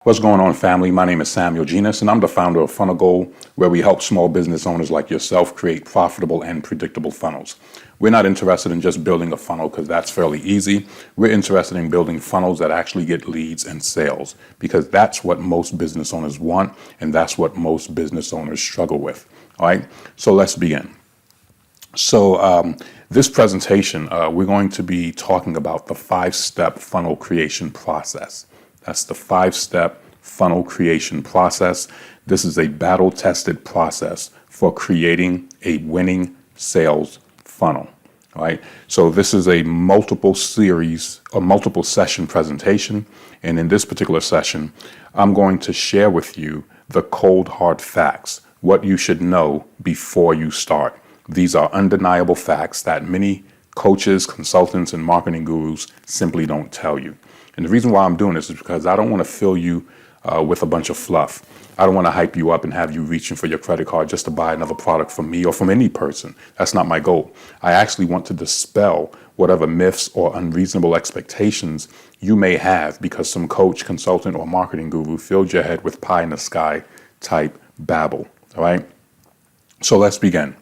What's going on, family? My name is Samuel Genus, and I'm the founder of Funnel Goal, where we help small business owners like yourself create profitable and predictable funnels. We're not interested in just building a funnel because that's fairly easy. We're interested in building funnels that actually get leads and sales, because that's what most business owners want, and that's what most business owners struggle with. All right, so let's begin. So this presentation, we're going to be talking about the 5-step funnel creation process. That's the 5-step funnel creation process. This is a battle-tested process for creating a winning sales funnel. All right. So this is a multiple series, a multiple session presentation. And in this particular session, I'm going to share with you the cold hard facts, what you should know before you start. These are undeniable facts that many coaches, consultants, and marketing gurus simply don't tell you. And the reason why I'm doing this is because I don't want to fill you with a bunch of fluff. I don't want to hype you up and have you reaching for your credit card just to buy another product from me or from any person. That's not my goal. I actually want to dispel whatever myths or unreasonable expectations you may have because some coach, consultant, or marketing guru filled your head with pie in the sky type babble. All right. So let's begin.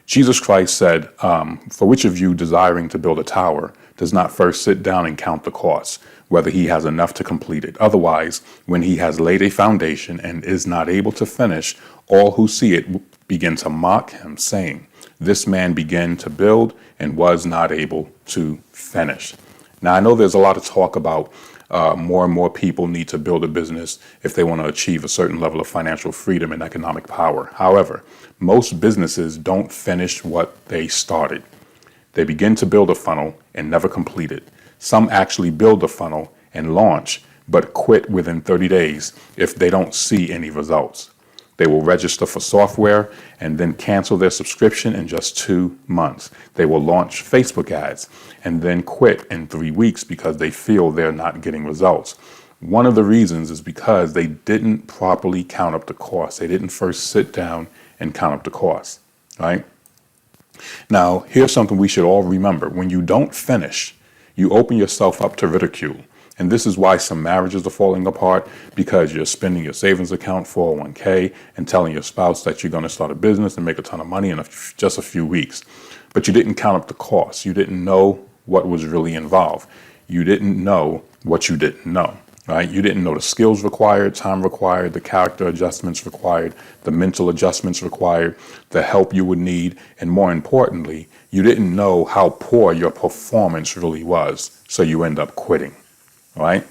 Jesus Christ said, for which of you desiring to build a tower does not first sit down and count the costs, whether he has enough to complete it? Otherwise, when he has laid a foundation and is not able to finish, all who see it begin to mock him, saying, this man began to build and was not able to finish. Now, I know there's a lot of talk about more and more people need to build a business if they want to achieve a certain level of financial freedom and economic power. However, most businesses don't finish what they started. They begin to build a funnel and never complete it. Some actually build a funnel and launch, but quit within 30 days if they don't see any results. They will register for software and then cancel their subscription in just 2 months. They will launch Facebook ads and then quit in 3 weeks because they feel they're not getting results. One of the reasons is because they didn't properly count up the costs. They didn't first sit down and count up the costs, right? Now, here's something we should all remember. When you don't finish, you open yourself up to ridicule. And this is why some marriages are falling apart, because you're spending your savings account, 401k, and telling your spouse that you're going to start a business and make a ton of money in just a few weeks. But you didn't count up the costs. You didn't know what was really involved. You didn't know what you didn't know, right? You didn't know the skills required, time required, the character adjustments required, the mental adjustments required, the help you would need, and more importantly, you didn't know how poor your performance really was, so you end up quitting. All right.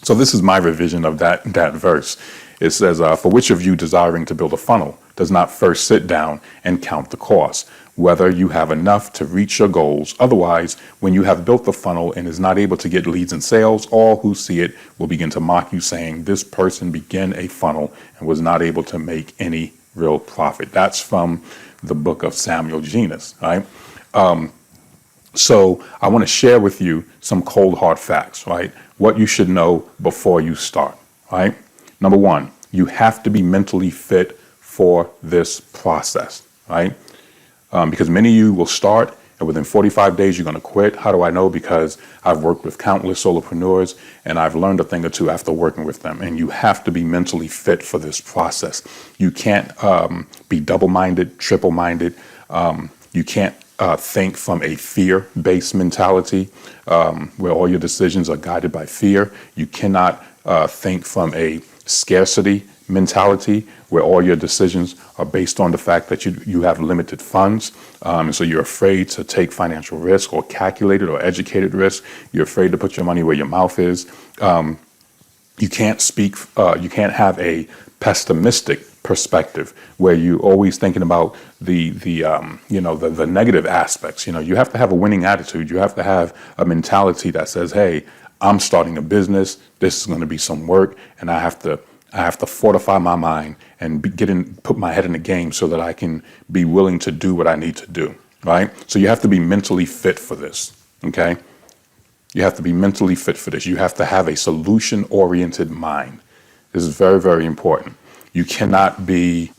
So this is my revision of that verse. It says, for which of you desiring to build a funnel does not first sit down and count the cost, whether you have enough to reach your goals? Otherwise, when you have built the funnel and is not able to get leads and sales, all who see it will begin to mock you, saying, this person began a funnel and was not able to make any real profit. That's from the book of Samuel Genus. Right. So I want to share with you some cold hard facts, right? What you should know before you start, right? Number one, you have to be mentally fit for this process, right? Because many of you will start and within 45 days, you're going to quit. How do I know? Because I've worked with countless solopreneurs and I've learned a thing or two after working with them. And you have to be mentally fit for this process. You can't be double-minded, triple-minded. You can't think from a fear-based mentality where all your decisions are guided by fear. You cannot think from a scarcity mentality where all your decisions are based on the fact that you have limited funds. And so you're afraid to take financial risk or calculated or educated risk. You're afraid to put your money where your mouth is. You can't you can't have a pessimistic perspective where you're always thinking about the negative aspects. You have to have a winning attitude. You have to have a mentality that says, hey, I'm starting a business. This is going to be some work, and I have to fortify my mind and put my head in the game so that I can be willing to do what I need to do. Right. So you have to be mentally fit for this. OK. You have to be mentally fit for this. You have to have a solution-oriented mind. This is very, very important. You cannot be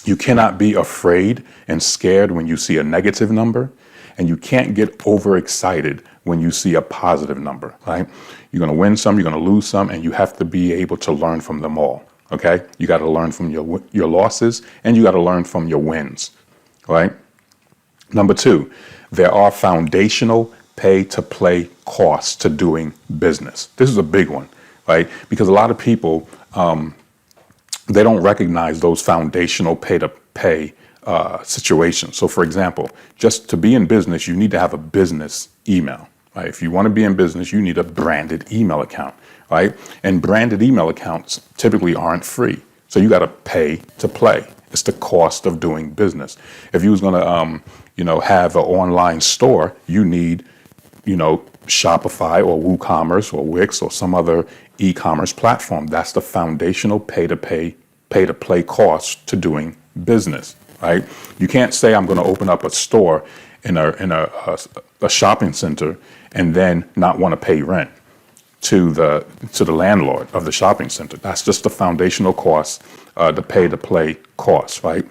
afraid and scared when you see a negative number. And you can't get overexcited when you see a positive number, right? You're going to win some, you're going to lose some, and you have to be able to learn from them all, okay? You got to learn from your losses, and you got to learn from your wins, right? Number two, there are foundational pay-to-play costs to doing business. This is a big one, right? Because a lot of people, they don't recognize those foundational pay-to-pay situations. So, for example, just to be in business, you need to have a business email, right? If you want to be in business, you need a branded email account, right? And branded email accounts typically aren't free. So you got to pay to play. It's the cost of doing business. If you was going to, have an online store, you need, Shopify or WooCommerce or Wix or some other e-commerce platform. That's the foundational pay-to-play cost to doing business, right? You can't say I'm going to open up a store in a shopping center and then not want to pay rent to the landlord of the shopping center. That's just the foundational cost, the pay-to-play cost, right?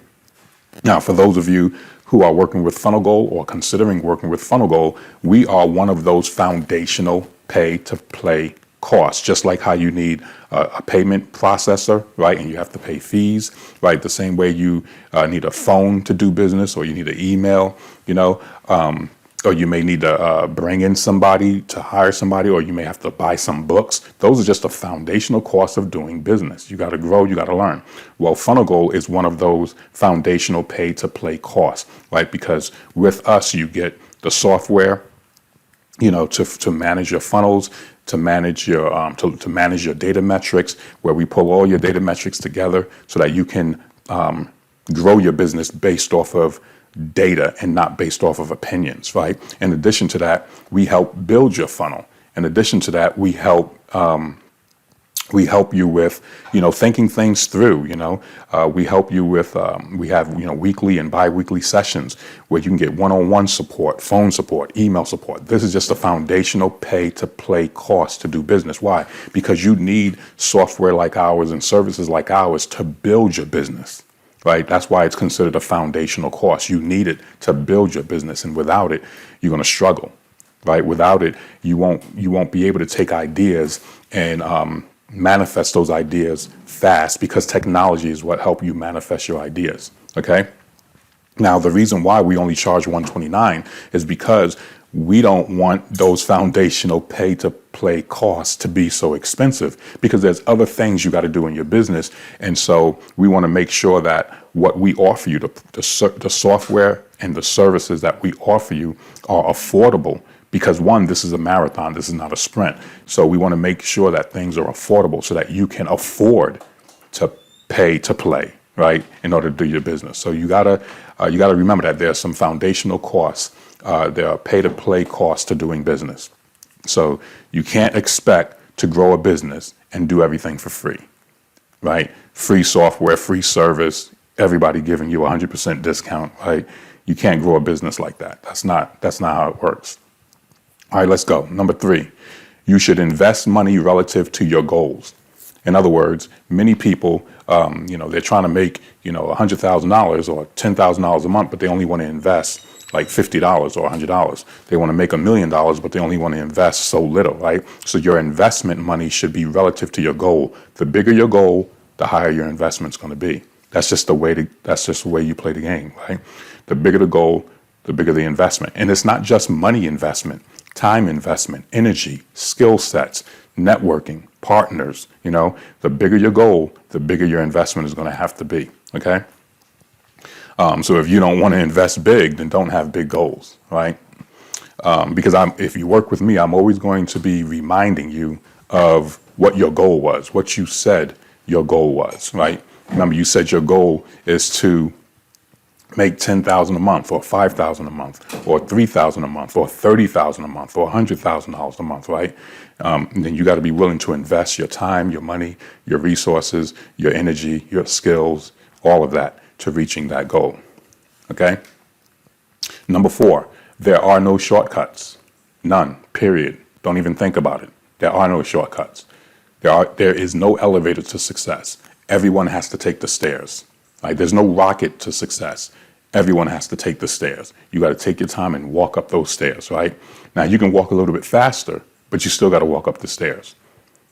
Now, for those of you who are working with Funnel Goal or considering working with Funnel Goal, we are one of those foundational pay-to-play costs, just like how you need a payment processor, right? And you have to pay fees, right? The same way you need a phone to do business, or you need an email, or you may need to bring in somebody to hire somebody, or you may have to buy some books. Those are just the foundational costs of doing business. You got to grow, you got to learn. Well, Funnel Goal is one of those foundational pay-to-play costs, right? Because with us, you get the software, to manage your funnels, to manage your to manage your data metrics, where we pull all your data metrics together so that you can grow your business based off of data and not based off of opinions, right? In addition to that, we help build your funnel. In addition to that, we help you with, thinking things through. We help you with, we have, weekly and bi-weekly sessions where you can get one-on-one support, phone support, email support. This is just a foundational pay-to-play cost to do business. Why? Because you need software like ours and services like ours to build your business. Right? That's why it's considered a foundational cost. You need it to build your business, and without it, you're going to struggle. Right? Without it, you won't be able to take ideas and manifest those ideas fast, because technology is what helps you manifest your ideas. Okay? Now, the reason why we only charge $129 is because we don't want those foundational pay-to-play costs to be so expensive, because there's other things you got to do in your business. And so we want to make sure that what we offer you, the software and the services that we offer you, are affordable. Because one, this is a marathon, this is not a sprint. So we want to make sure that things are affordable so that you can afford to pay to play, right, in order to do your business. So you gotta remember that there are some foundational costs. There are pay-to-play costs to doing business. So you can't expect to grow a business and do everything for free, right? Free software, free service, everybody giving you 100% discount, right? You can't grow a business like that. That's not how it works. All right, let's go. Number 3, you should invest money relative to your goals. In other words, many people, they're trying to make, $100,000 or $10,000 a month, but they only want to invest like $50 or $100. They want to make $1 million, but they only want to invest so little, right? So your investment money should be relative to your goal. The bigger your goal, the higher your investment's going to be. That's just the way you play the game, right? The bigger the goal, the bigger the investment. And it's not just money investment, time investment, energy, skill sets, networking, partners. The bigger your goal, the bigger your investment is going to have to be, okay? So if you don't want to invest big, then don't have big goals, right? Because if you work with me, I'm always going to be reminding you of what your goal was, what you said your goal was, right? Remember, you said your goal is to make $10,000 a month, or $5,000 a month, or $3,000 a month, or $30,000 a month, or $100,000 a month, right? And then you got to be willing to invest your time, your money, your resources, your energy, your skills, all of that to reaching that goal. Okay? Number 4, there are no shortcuts. None, period. Don't even think about it. There are no shortcuts. There is no elevator to success. Everyone has to take the stairs. Right? There's no rocket to success. Everyone has to take the stairs. You got to take your time and walk up those stairs, right? Now, you can walk a little bit faster, but you still got to walk up the stairs.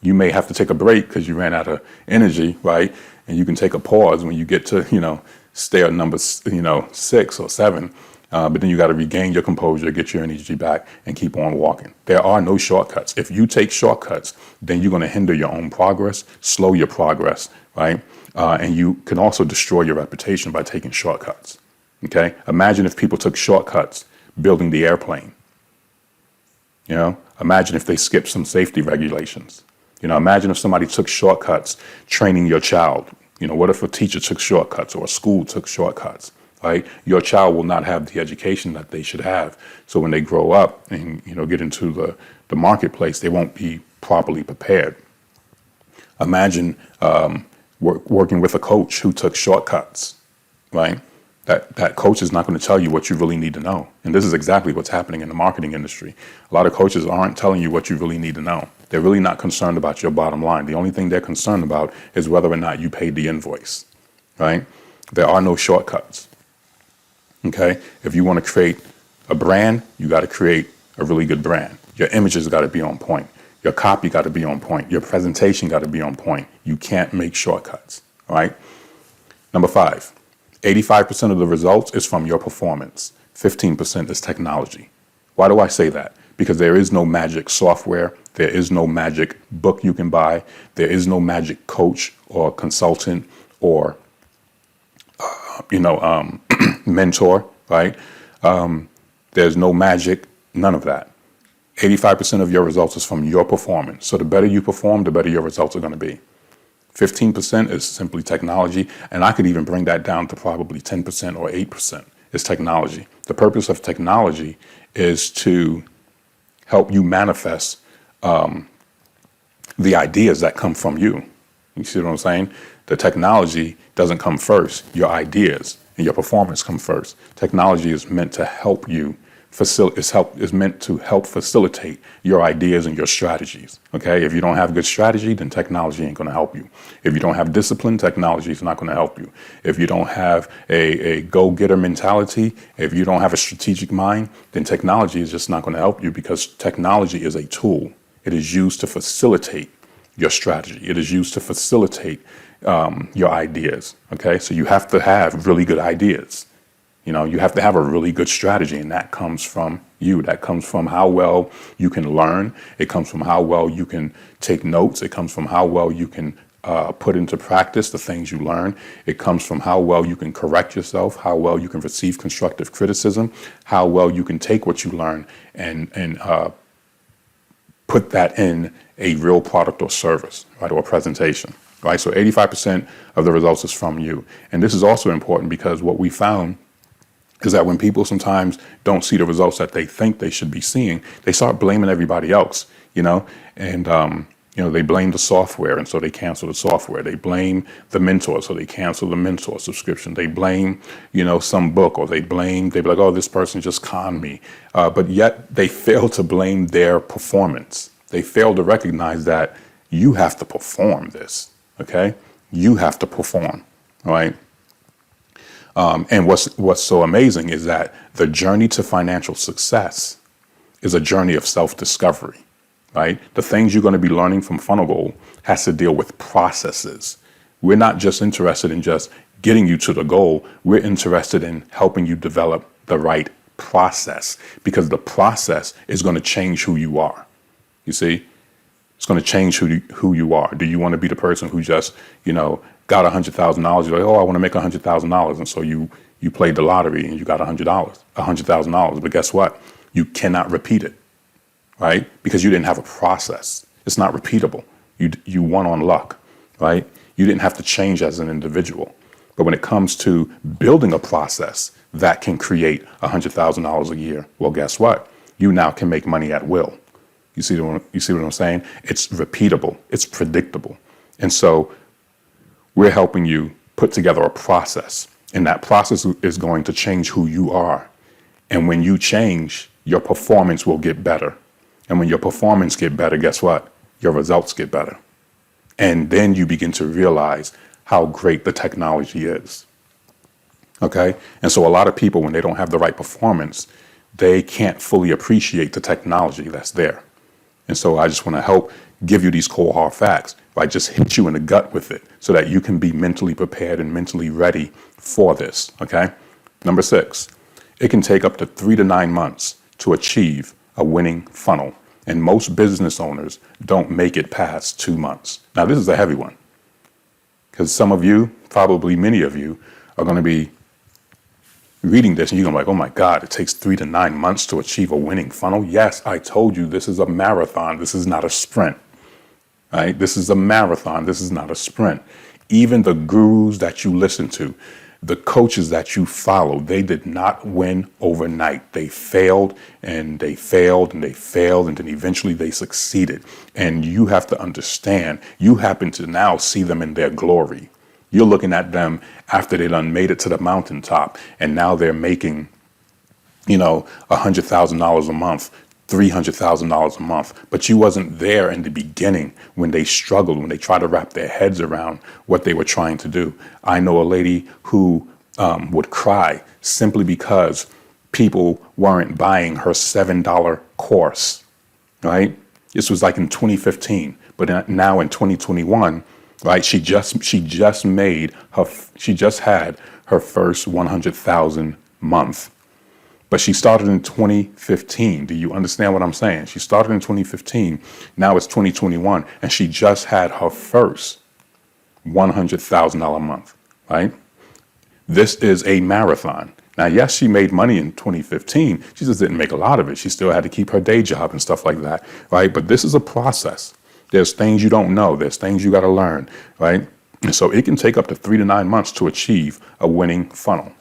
You may have to take a break because you ran out of energy, right? And you can take a pause when you get to, stair number, 6 or 7. But then you got to regain your composure, get your energy back, and keep on walking. There are no shortcuts. If you take shortcuts, then you're going to hinder your own progress, slow your progress, right? And you can also destroy your reputation by taking shortcuts. Okay? Imagine if people took shortcuts building the airplane. Imagine if they skipped some safety regulations. Imagine if somebody took shortcuts training your child. What if a teacher took shortcuts or a school took shortcuts, right? Your child will not have the education that they should have. So when they grow up and, get into the marketplace, they won't be properly prepared. Imagine working with a coach who took shortcuts, right? That coach is not going to tell you what you really need to know. And this is exactly what's happening in the marketing industry. A lot of coaches aren't telling you what you really need to know. They're really not concerned about your bottom line. The only thing they're concerned about is whether or not you paid the invoice, right? There are no shortcuts, okay? If you want to create a brand, you got to create a really good brand. Your images got to be on point. Your copy got to be on point. Your presentation got to be on point. You can't make shortcuts, all right? Number 5. 85% of the results is from your performance. 15% is technology. Why do I say that? Because there is no magic software. There is no magic book you can buy. There is no magic coach or consultant or, mentor, right? There's no magic, none of that. 85% of your results is from your performance. So the better you perform, the better your results are going to be. 15% is simply technology, and I could even bring that down to probably 10% or 8% is technology. The purpose of technology is to help you manifest the ideas that come from you. You see what I'm saying? The technology doesn't come first. Your ideas and your performance come first. Technology is meant to help you is meant to help facilitate your ideas and your strategies. Okay, if you don't have good strategy, then technology ain't going to help you. If you don't have discipline, technology is not going to help you. If you don't have a go-getter mentality, if you don't have a strategic mind, then technology is just not going to help you, because technology is a tool. It is used to facilitate your strategy. It is used to facilitate your ideas. Okay, so you have to have really good ideas. You have to have a really good strategy, and that comes from you. That comes from how well you can learn. It comes from how well you can take notes. It comes from how well you can put into practice the things you learn. It comes from how well you can correct yourself, how well you can receive constructive criticism, how well you can take what you learn and put that in a real product or service, right, or presentation, right? So 85% of the results is from you. And this is also important because what we found is that when people sometimes don't see the results that they think they should be seeing, they start blaming everybody else, and they blame the software, and so they cancel the software. They blame the mentor, so they cancel the mentor subscription. They blame, some book, or they be like, oh, this person just conned me. But yet they fail to blame their performance. They fail to recognize that you have to perform this, okay? You have to perform, all right? And what's so amazing is that the journey to financial success is a journey of self-discovery, right? The things you're going to be learning from Funnel Goal has to deal with processes. We're not just interested in just getting you to the goal. We're interested in helping you develop the right process, because the process is going to change who you are. You see, it's going to change who you are. Do you want to be the person who just, got $100,000? You're like, oh, I want to make $100,000. And so you played the lottery and you got $100,000. But guess what? You cannot repeat it, right? Because you didn't have a process. It's not repeatable. You won on luck, right? You didn't have to change as an individual. But when it comes to building a process that can create $100,000 a year, well, guess what? You now can make money at will. You see what I'm saying? It's repeatable. It's predictable. And so we're helping you put together a process, and that process is going to change who you are. And when you change, your performance will get better. And when your performance get better, guess what? Your results get better. And then you begin to realize how great the technology is. Okay. And so a lot of people, when they don't have the right performance, they can't fully appreciate the technology that's there. And so I just want to help give you these cold hard facts, like just hit you in the gut with it so that you can be mentally prepared and mentally ready for this. Okay. Number 6, it can take up to 3 to 9 months to achieve a winning funnel. And most business owners don't make it past 2 months. Now, this is a heavy one because some of you, probably many of you, are going to be reading this and you're going to be like, oh my God, it takes 3 to 9 months to achieve a winning funnel. Yes, I told you this is a marathon. This is not a sprint. Right? This is a marathon. This is not a sprint. Even the gurus that you listen to, the coaches that you follow, they did not win overnight. They failed and they failed and they failed, and then eventually they succeeded. And you have to understand, you happen to now see them in their glory. You're looking at them after they done made it to the mountaintop, and now they're making, $100,000 a month, $300,000 a month. But you wasn't there in the beginning when they struggled, when they tried to wrap their heads around what they were trying to do. I know a lady who would cry simply because people weren't buying her $7 course, right? This was like in 2015, but now in 2021, right? She just had her first 100,000 month. But she started in 2015. Do you understand what I'm saying? She started in 2015. Now it's 2021, and she just had her first $100,000 a month, right? This is a marathon. Now, yes, she made money in 2015. She just didn't make a lot of it. She still had to keep her day job and stuff like that, right? But this is a process. There's things you don't know. There's things you got to learn, right? And so it can take up to 3 to 9 months to achieve a winning funnel,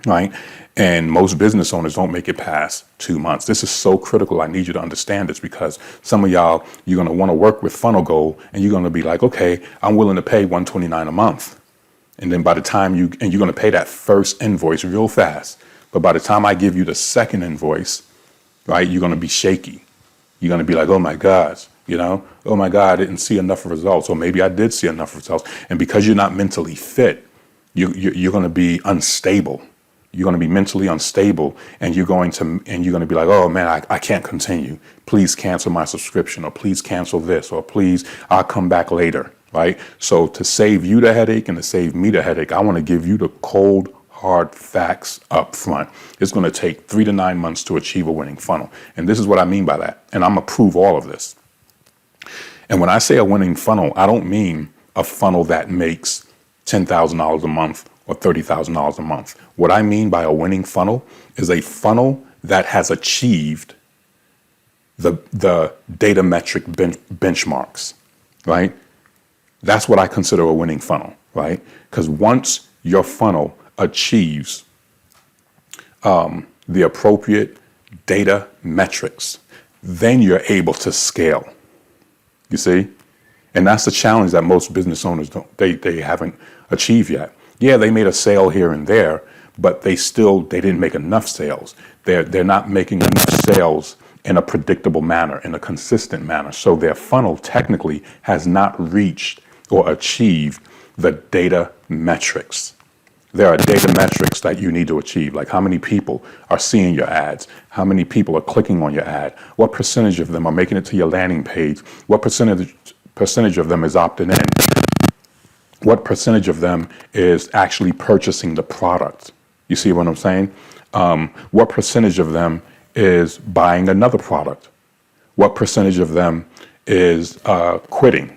right? And most business owners don't make it past 2 months. This is so critical. I need you to understand this because some of y'all, you're going to want to work with Funnel Goal and you're going to be like, okay, I'm willing to pay $129 a month. And then by the time you're going to pay that first invoice real fast. But by the time I give you the second invoice, right, you're going to be shaky. You're going to be like, oh my gosh, oh my God, I didn't see enough results. Or maybe I did see enough results. And because you're not mentally fit, you're going to be unstable. You're going to be mentally unstable, and you're going to be like, oh man, I can't continue. Please cancel my subscription, or please cancel this, or please, I'll come back later, right? So to save you the headache and to save me the headache, I want to give you the cold, hard facts up front. It's going to take 3 to 9 months to achieve a winning funnel. And this is what I mean by that. And I'm going to prove all of this. And when I say a winning funnel, I don't mean a funnel that makes $10,000 a month or $30,000 a month. What I mean by a winning funnel is a funnel that has achieved the data metric benchmarks, right? That's what I consider a winning funnel, right? Because once your funnel achieves the appropriate data metrics, then you're able to scale. You see? And that's the challenge that most business owners they haven't achieved yet. Yeah, they made a sale here and there, but they didn't make enough sales. They're not making enough sales in a predictable manner, in a consistent manner. So their funnel technically has not reached or achieved the data metrics. There are data metrics that you need to achieve, like how many people are seeing your ads, how many people are clicking on your ad, what percentage of them are making it to your landing page, what percentage of them is opting in, what percentage of them is actually purchasing the product. You see what I'm saying? What percentage of them is buying another product? What percentage of them is quitting?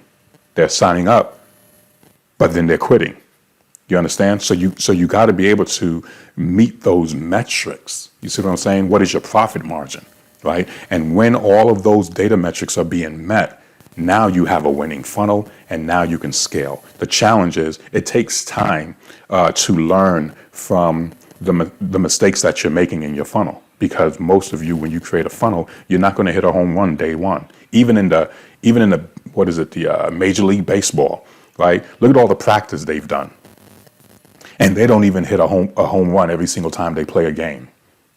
They're signing up, but then they're quitting. You understand? So you got to be able to meet those metrics. You see what I'm saying? What is your profit margin, right? And when all of those data metrics are being met, now you have a winning funnel, and now you can scale. The challenge is it takes time to learn from the mistakes that you're making in your funnel, because most of you, when you create a funnel, you're not going to hit a home run day one. Even in the Major League Baseball, right? Look at all the practice they've done, and they don't even hit a home run every single time they play a game.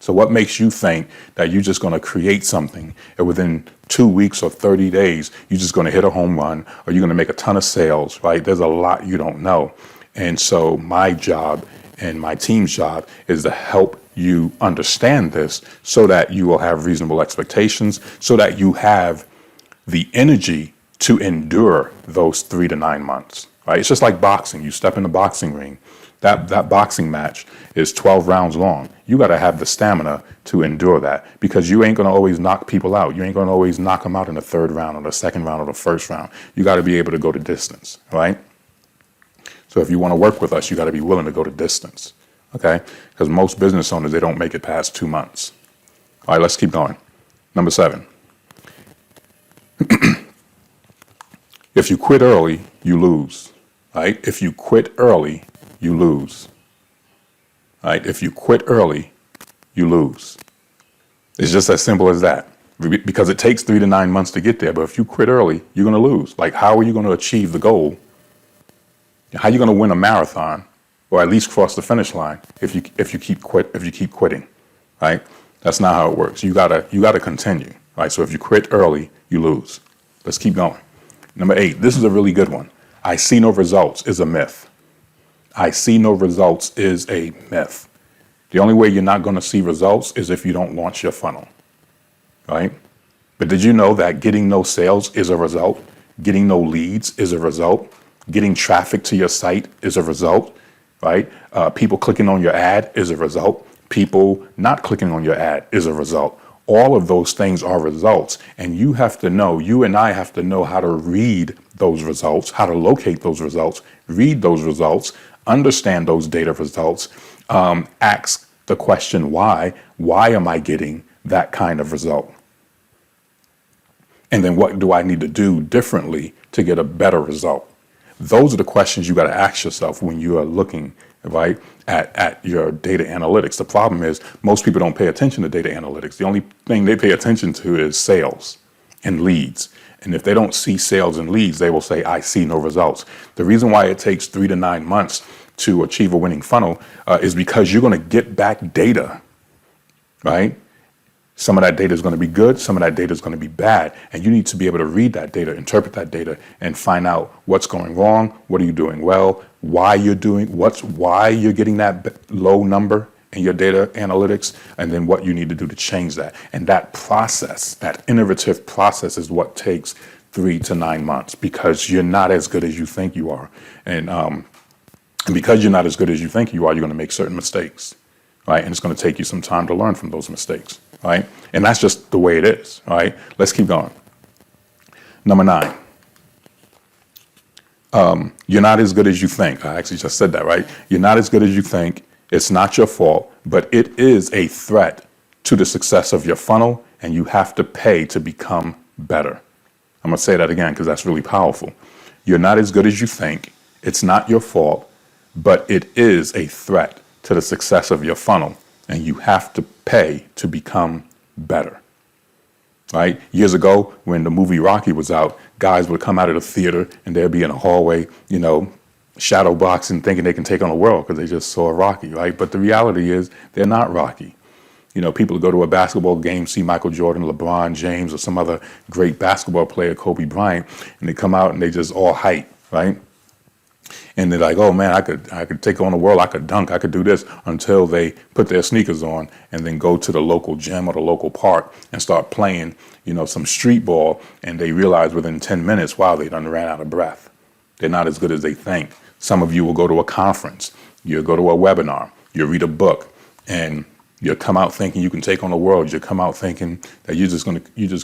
So what makes you think that you're just going to create something and within 2 weeks or 30 days, you're just going to hit a home run, or you're going to make a ton of sales, right? There's a lot you don't know. And so my job and my team's job is to help you understand this so that you will have reasonable expectations, so that you have the energy to endure those 3 to 9 months, right? It's just like boxing. You step in the boxing ring. That boxing match is 12 rounds long. You got to have the stamina to endure that, because you ain't going to always knock people out. You ain't going to always knock them out in the third round or the second round or the first round. You got to be able to go to distance, right? So if you want to work with us, you got to be willing to go to distance, okay? Because most business owners, they don't make it past 2 months. All right, let's keep going. Number 7. If you quit early, you lose, right? If you quit early, you lose, right? If you quit early, you lose. It's just as simple as that, because it takes 3 to 9 months to get there. But if you quit early, you're going to lose. Like, how are you going to achieve the goal? How are you going to win a marathon, or at least cross the finish line, if you keep quitting, right? That's not how it works. You gotta continue, right? So if you quit early, you lose. Let's keep going. Number 8. This is a really good one. I see no results is a myth. I see no results is a myth. The only way you're not going to see results is if you don't launch your funnel, right? But did you know that getting no sales is a result? Getting no leads is a result. Getting traffic to your site is a result, right? People clicking on your ad is a result. People not clicking on your ad is a result. All of those things are results. And you and I have to know how to read those results, how to locate those results, read those results, understand those data results, ask the question, why? Why am I getting that kind of result? And then what do I need to do differently to get a better result? Those are the questions you got to ask yourself when you are looking, right, at your data analytics. The problem is most people don't pay attention to data analytics. The only thing they pay attention to is sales and leads. And if they don't see sales and leads, they will say, I see no results. The reason why it takes 3 to 9 months to achieve a winning funnel is because you're going to get back data, right? Some of that data is going to be good. Some of that data is going to be bad. And you need to be able to read that data, interpret that data, and find out what's going wrong. What are you doing well? Why you're getting that low number in your data analytics, and then what you need to do to change that. And that process, that iterative process, is what takes 3 to 9 months, because you're not as good as you think you are. And because you're not as good as you think you are, you're going to make certain mistakes, right? And it's going to take you some time to learn from those mistakes. Right? And that's just the way it is, right? Let's keep going. Number 9. You're not as good as you think. I actually just said that, right? You're not as good as you think. It's not your fault, but it is a threat to the success of your funnel, and you have to pay to become better. I'm going to say that again because that's really powerful. You're not as good as you think. It's not your fault, but it is a threat to the success of your funnel, and you have to pay to become better, right? Years ago, when the movie Rocky was out, guys would come out of the theater and they'd be in a hallway, shadow boxing, thinking they can take on the world because they just saw Rocky, right? But the reality is they're not Rocky. People go to a basketball game, see Michael Jordan, LeBron James, or some other great basketball player, Kobe Bryant, and they come out and they just all hype, right? And they're like, oh man, I could take on the world. I could dunk. I could do this, until they put their sneakers on and then go to the local gym or the local park and start playing, some street ball. And they realize within 10 minutes, wow, they done ran out of breath. They're not as good as they think. Some of you will go to a conference. You'll go to a webinar. You'll read a book, and you'll come out thinking you can take on the world. You'll come out thinking that you're just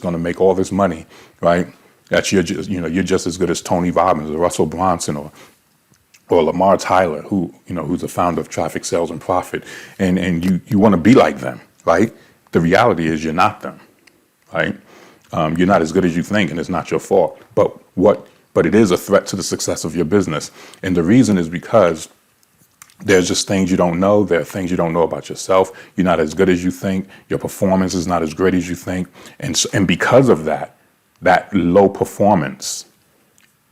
gonna make all this money, right? That you're just as good as Tony Robbins or Russell Brunson or Lamar Tyler, who's the founder of Traffic Sales and Profit, and you want to be like them, right? The reality is you're not them, right? You're not as good as you think, and it's not your fault. But it is a threat to the success of your business, and the reason is because there's just things you don't know. There are things you don't know about yourself. You're not as good as you think. Your performance is not as great as you think, and because of that low performance,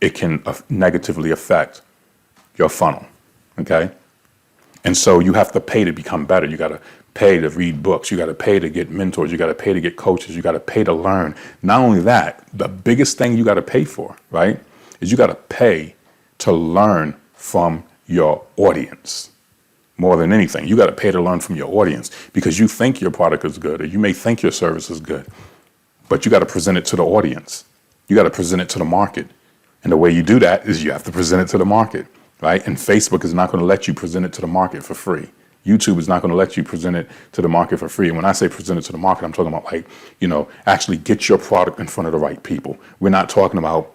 it can negatively affect your funnel, okay? And so you have to pay to become better. You got to pay to read books. You got to pay to get mentors. You got to pay to get coaches. You got to pay to learn. Not only that, the biggest thing you got to pay for, right, is you got to pay to learn from your audience. more than anything. You got to pay to learn from your audience because you think your product is good or you may think your service is good, but you got to present it to the audience. You got to present it to the market. And the way you do that is you have to present it to the market, right? And Facebook is not going to let you present it to the market for free. YouTube is not going to let you present it to the market for free. And when I say present it to the market, I'm talking about actually get your product in front of the right people. We're not talking about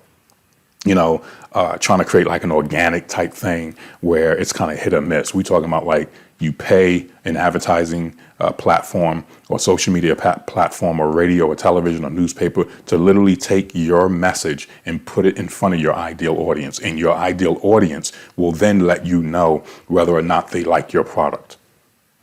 trying to create like an organic type thing where it's kind of hit or miss. We're talking about like you pay an advertising platform or social media platform or radio or television or newspaper to literally take your message and put it in front of your ideal audience. And your ideal audience will then let you know whether or not they like your product.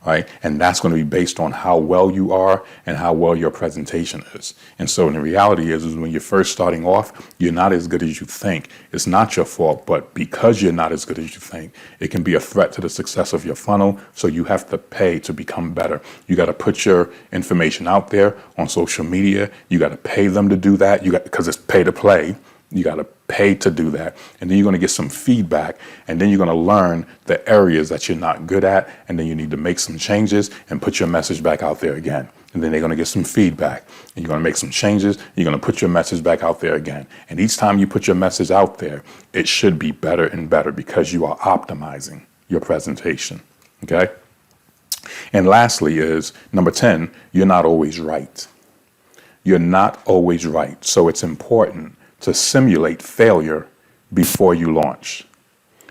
Right? And that's going to be based on how well you are and how well your presentation is. And so the reality is when you're first starting off, you're not as good as you think. It's not your fault, but because you're not as good as you think, it can be a threat to the success of your funnel. So you have to pay to become better. You got to put your information out there on social media. You got to pay them to do that. Because it's pay to play. You got to pay to do that. And then you're going to get some feedback. And then you're going to learn the areas that you're not good at. And then you need to make some changes and put your message back out there again. And then they're going to get some feedback. And you're going to make some changes. You're going to put your message back out there again. And each time you put your message out there, it should be better and better because you are optimizing your presentation. Okay? And lastly is number 10, you're not always right. You're not always right. So it's important to simulate failure before you launch,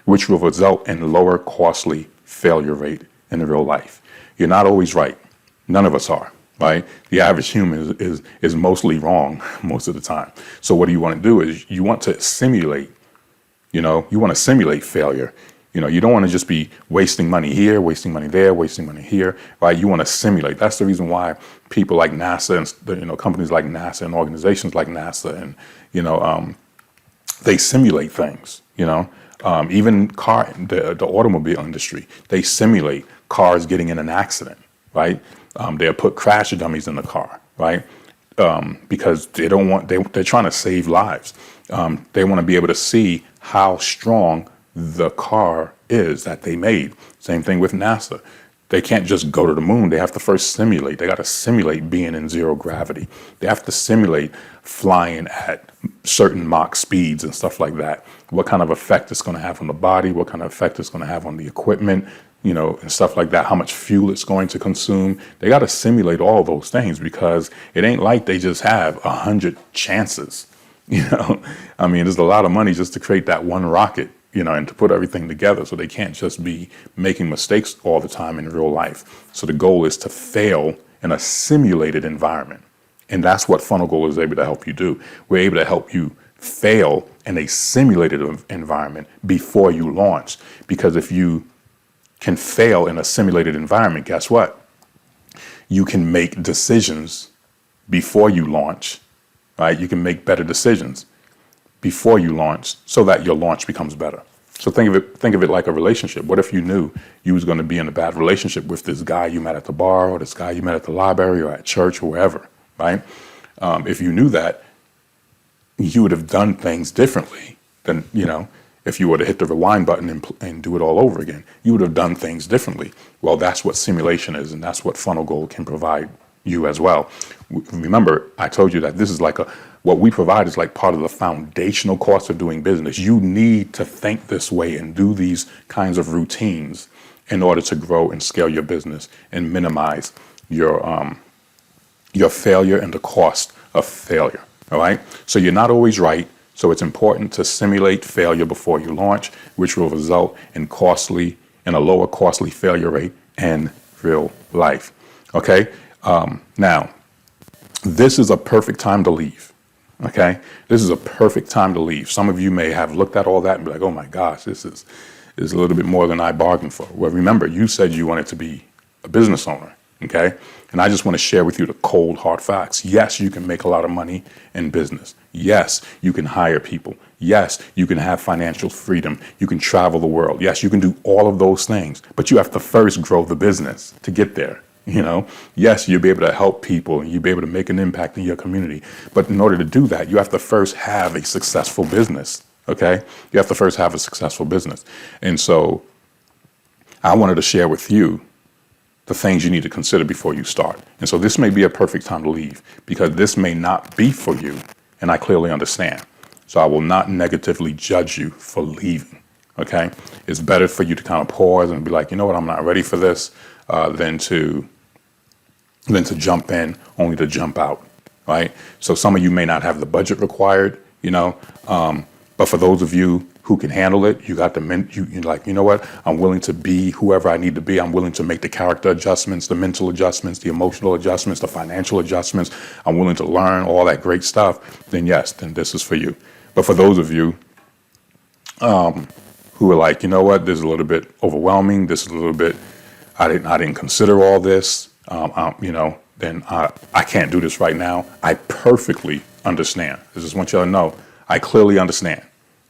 which will result in lower costly failure rate in real life. You're not always right. None of us are, right? The average human is mostly wrong most of the time. So what you want to do is you want to simulate, you want to simulate failure. You don't want to just be wasting money here, wasting money there, wasting money here, right? You want to simulate. That's the reason why people like NASA and companies like NASA and organizations like NASA and they simulate things. Even the automobile industry, they simulate cars getting in an accident, right? They'll put crash dummies in the car, right? Because they're trying to save lives. They want to be able to see how strong the car is that they made. Same thing with NASA. They can't just go to the moon. They have to first simulate. They got to simulate being in zero gravity. They have to simulate flying at certain Mach speeds and stuff like that. What kind of effect it's going to have on the body, what kind of effect it's going to have on the equipment, and stuff like that, how much fuel it's going to consume. They got to simulate all those things because it ain't like they just have 100 chances. There's a lot of money just to create that one rocket. And to put everything together. So they can't just be making mistakes all the time in real life. So the goal is to fail in a simulated environment. And that's what Funnel Goal is able to help you do. We're able to help you fail in a simulated environment before you launch. Because if you can fail in a simulated environment, guess what? You can make decisions before you launch, right? You can make better decisions before you launch so that your launch becomes better. So think of it like a relationship. What if you knew you was going to be in a bad relationship with this guy you met at the bar or this guy you met at the library or at church or wherever, right? If you knew that, you would have done things differently than, if you were to hit the rewind button and do it all over again. You would have done things differently. Well, that's what simulation is, and that's what Funnel Goal can provide you as well. Remember, I told you that this is what we provide is like part of the foundational course of doing business. You need to think this way and do these kinds of routines in order to grow and scale your business and minimize your failure and the cost of failure. All right. So you're not always right. So it's important to simulate failure before you launch, which will result in a lower costly failure rate in real life. Okay. Now, this is a perfect time to leave. Okay, this is a perfect time to leave. Some of you may have looked at all that and be like, oh my gosh, this is a little bit more than I bargained for. Well, remember, you said you wanted to be a business owner. Okay, and I just want to share with you the cold, hard facts. Yes, you can make a lot of money in business. Yes, you can hire people. Yes, you can have financial freedom. You can travel the world. Yes, you can do all of those things, but you have to first grow the business to get there. Yes, you'll be able to help people and you'll be able to make an impact in your community. But in order to do that, you have to first have a successful business. Okay, you have to first have a successful business. And so I wanted to share with you the things you need to consider before you start. And so this may be a perfect time to leave because this may not be for you, and I clearly understand. So I will not negatively judge you for leaving, okay? It's better for you to kind of pause and be like, you know what, I'm not ready for this, than to jump in only to jump out, right? So some of you may not have the budget required, but for those of you who can handle it, you got you're like, you know what? I'm willing to be whoever I need to be. I'm willing to make the character adjustments, the mental adjustments, the emotional adjustments, the financial adjustments. I'm willing to learn all that great stuff. Then yes, then this is for you. But for those of you who are like, you know what? This is a little bit overwhelming. This is a little bit. I didn't consider all this. Then I can't do this right now. I perfectly understand. I just want you to know, I clearly understand.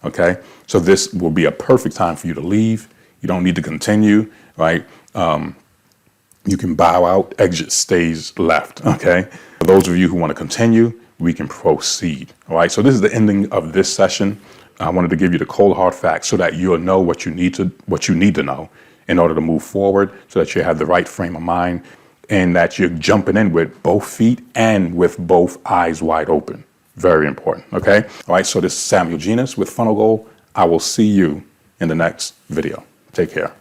Okay, so this will be a perfect time for you to leave. You don't need to continue, right? You can bow out, exit stays left, okay? For those of you who want to continue, we can proceed, all right? So this is the ending of this session. I wanted to give you the cold hard facts so that you'll know what you need to know in order to move forward, so that you have the right frame of mind and that you're jumping in with both feet and with both eyes wide open. Very important, okay? All right, so this is Samuel Genus with Funnel Goal. I will see you in the next video. Take care.